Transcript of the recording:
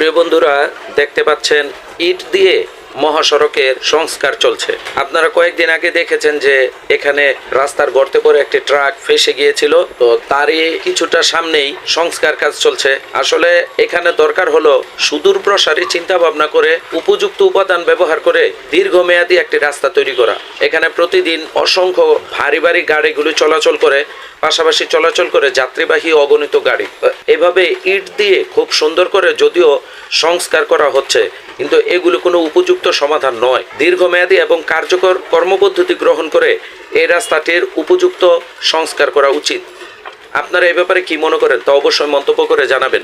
প্রিয় বন্ধুরা, দেখতে পাচ্ছেন ইট দিয়ে মহাসড়কের সংস্কার চলছে। আপনারা কয়েকদিন আগে দেখেছেন যে এখানে রাস্তার গর্তে পড়ে একটি ট্রাক ফেসে গিয়েছিল, তো তারই কিছুটা সামনেই সংস্কার কাজ চলছে। আসলে এখানে দরকার হলো সুদূর প্রসারী চিন্তা ভাবনা করে উপযুক্ত উপাদান ব্যবহার করে দীর্ঘমেয়াদী একটি রাস্তা তৈরি করা। এখানে প্রতিদিন অসংখ্য ভারী ভারী গাড়িগুলি চলাচল করে, পাশাপাশি চলাচল করে যাত্রীবাহী অগণিত গাড়ি। এভাবে ইট দিয়ে খুব সুন্দর করে যদিও সংস্কার করা হচ্ছে, কিন্তু এগুলো কোনো উপযুক্ত সমাধান নয়। দীর্ঘমেয়াদী এবং কার্যকর কর্মপদ্ধতি গ্রহণ করে এই রাস্তাটির উপযুক্ত সংস্কার করা উচিত। আপনারা এ ব্যাপারে কি মনে করেন তা অবশ্যই মন্তব্য করে জানাবেন।